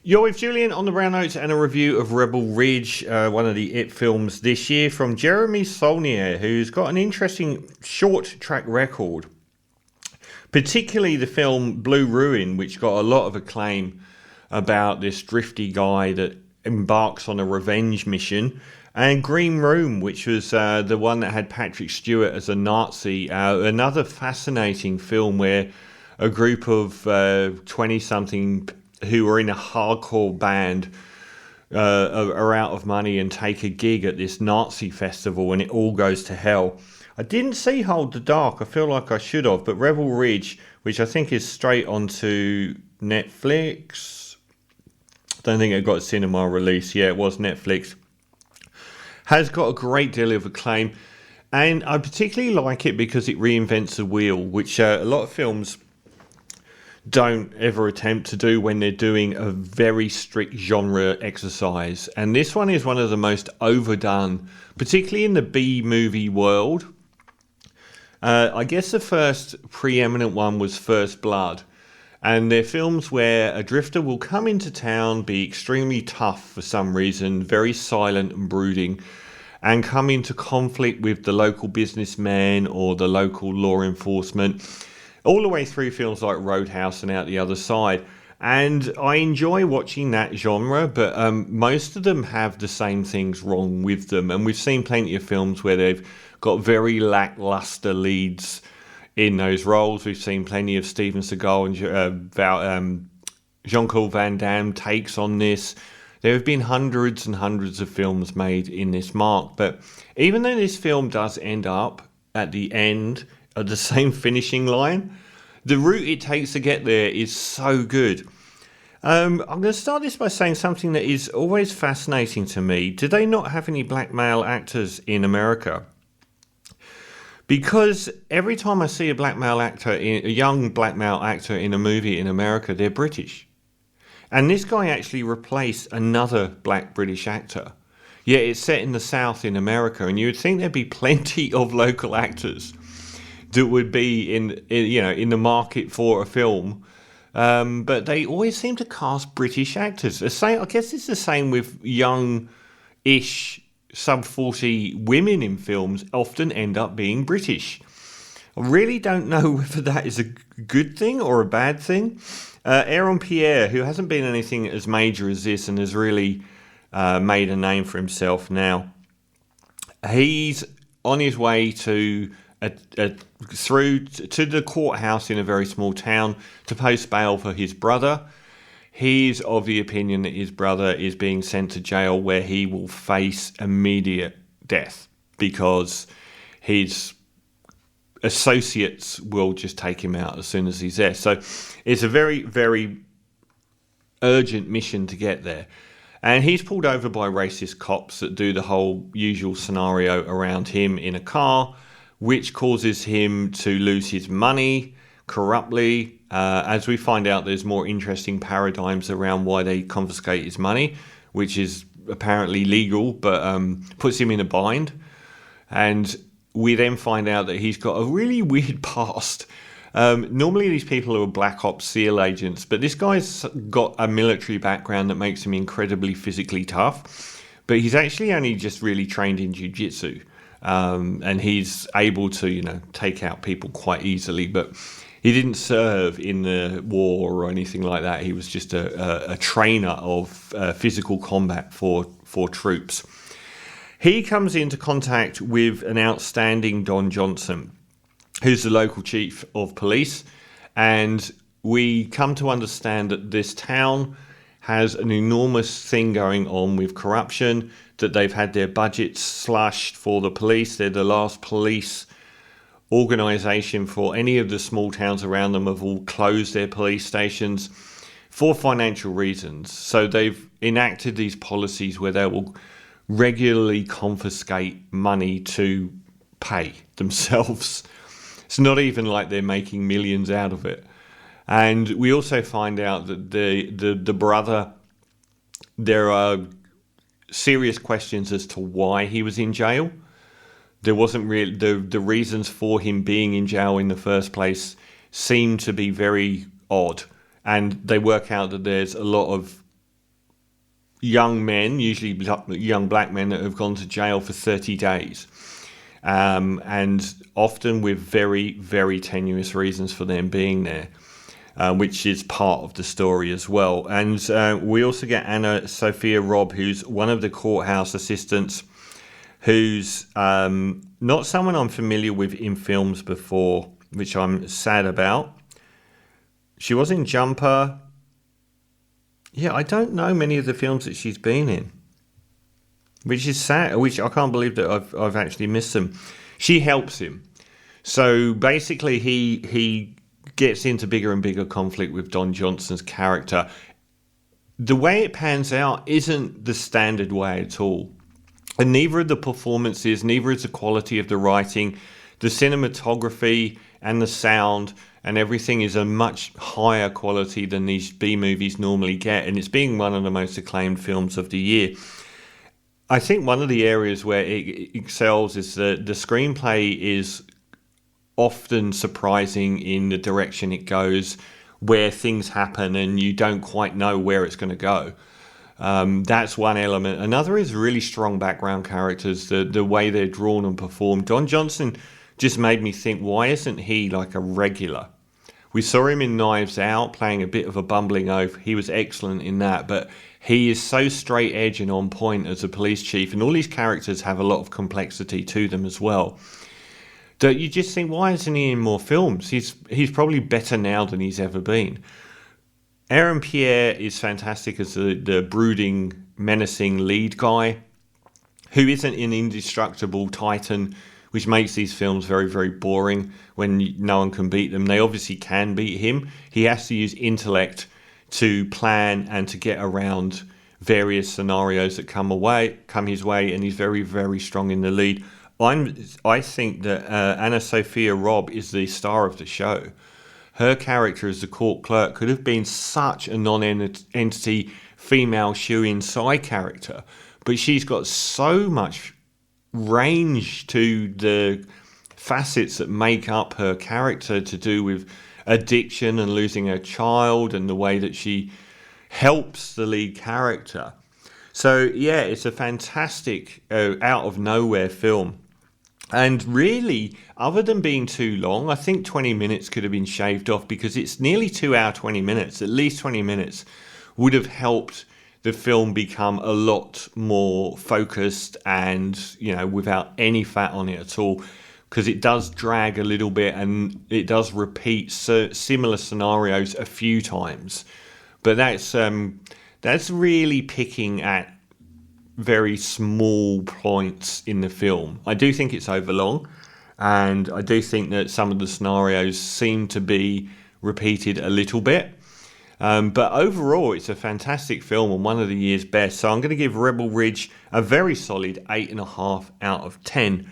You're with Julian on the Brown Notes and a review of Rebel Ridge, one of the IT films this year from Jeremy Saulnier, who's got an interesting short track record. Particularly the film Blue Ruin, which got a lot of acclaim about this drifty guy that embarks on a revenge mission. And Green Room, which was the one that had Patrick Stewart as a Nazi. Another fascinating film where a group of 20-something who are in a hardcore band are out of money and take a gig at this Nazi festival and it all goes to hell. I didn't see Hold the Dark. I feel like I should have, but Rebel Ridge, which I think is straight onto Netflix. Don't think it got a cinema release. Yeah, it was Netflix. Has got a great deal of acclaim. And I particularly like it because it reinvents the wheel, which a lot of films don't ever attempt to do when they're doing a very strict genre exercise. And this one is one of the most overdone, particularly in the B-movie world. I guess the first preeminent one was First Blood. And they're films where a drifter will come into town, be extremely tough for some reason, very silent and brooding, and come into conflict with the local businessmen or the local law enforcement, all the way through films like Roadhouse and Out the Other Side. And I enjoy watching that genre, but most of them have the same things wrong with them. And we've seen plenty of films where they've got very lackluster leads in those roles. We've seen plenty of Steven Seagal and Jean-Claude Van Damme takes on this. There have been hundreds and hundreds of films made in this mark. But even though this film does end up at the end of the same finishing line, the route it takes to get there is so good. I'm going to start this by saying something that is always fascinating to me. Do they not have any black male actors in America? Because every time I see a young black male actor in a movie in America, they're British. And this guy actually replaced another black British actor. Yet it's set in the South in America, and you would think there'd be plenty of local actors that would be in the market for a film. But they always seem to cast British actors. I guess it's the same with young-ish sub-40 women in films often end up being British. I really don't know whether that is a good thing or a bad thing. Aaron Pierre, who hasn't been anything as major as this and has really made a name for himself now, he's on his way to through to the courthouse in a very small town to post bail for his brother. He's of the opinion that his brother is being sent to jail where he will face immediate death because his associates will just take him out as soon as he's there. So it's a very, very urgent mission to get there. And he's pulled over by racist cops that do the whole usual scenario around him in a car, which causes him to lose his money corruptly. As we find out, there's more interesting paradigms around why they confiscate his money, which is apparently legal, but puts him in a bind. And we then find out that he's got a really weird past. Normally these people are Black Ops SEAL agents, but this guy's got a military background that makes him incredibly physically tough. But he's actually only just really trained in jiu-jitsu. And he's able to, take out people quite easily, but he didn't serve in the war or anything like that. He was just a trainer of physical combat for troops. He comes into contact with an outstanding Don Johnson, who's the local chief of police, and we come to understand that this town has an enormous thing going on with corruption, that they've had their budgets slashed for the police. They're the last police organisation for any of the small towns around them, have all closed their police stations for financial reasons. So they've enacted these policies where they will regularly confiscate money to pay themselves. It's not even like they're making millions out of it. And we also find out that the brother, there are serious questions as to why he was in jail. There wasn't really the reasons for him being in jail in the first place seem to be very odd, and they work out that there's a lot of young men, usually young black men, that have gone to jail for 30 days. And often with very, very tenuous reasons for them being there, which is part of the story as well. And we also get Anna Sophia Robb, who's one of the courthouse assistants, who's not someone I'm familiar with in films before, which I'm sad about. She was in Jumper. Yeah, I don't know many of the films that she's been in, which is sad, which I can't believe that I've actually missed them. She helps him. So basically he gets into bigger and bigger conflict with Don Johnson's character. The way it pans out isn't the standard way at all. And neither of the performances, neither is the quality of the writing, the cinematography and the sound and everything is a much higher quality than these B movies normally get. And it's being one of the most acclaimed films of the year. I think one of the areas where it excels is that the screenplay is often surprising in the direction it goes, where things happen and you don't quite know where it's going to go. That's one element. Another is really strong background characters, the way they're drawn and performed. Don Johnson just made me think, why isn't he like a regular? We saw him in Knives Out playing a bit of a bumbling oaf. He was excellent in that, but he is so straight edge and on point as a police chief, and all these characters have a lot of complexity to them as well, that you just think, why isn't he in more films? He's probably better now than he's ever been. Aaron Pierre is fantastic as the brooding, menacing lead guy, who isn't an indestructible titan, which makes these films very, very boring when no one can beat them. They obviously can beat him. He has to use intellect to plan and to get around various scenarios that come his way, and he's very, very strong in the lead. I think that Anna Sophia Robb is the star of the show. Her character as the court clerk could have been such a non-entity female shoe-in side character, but she's got so much range to the facets that make up her character, to do with addiction and losing her child and the way that she helps the lead character. So yeah, it's a fantastic out of nowhere film. And really, other than being too long, I think 20 minutes could have been shaved off, because it's nearly 2 hours, 20 minutes. At least 20 minutes would have helped the film become a lot more focused and, without any fat on it at all, because it does drag a little bit and it does repeat similar scenarios a few times. But that's really picking at very small points in the film. I do think it's overlong, and I do think that some of the scenarios seem to be repeated a little bit. But overall, it's a fantastic film and one of the year's best. So I'm going to give Rebel Ridge a very solid 8.5 out of 10.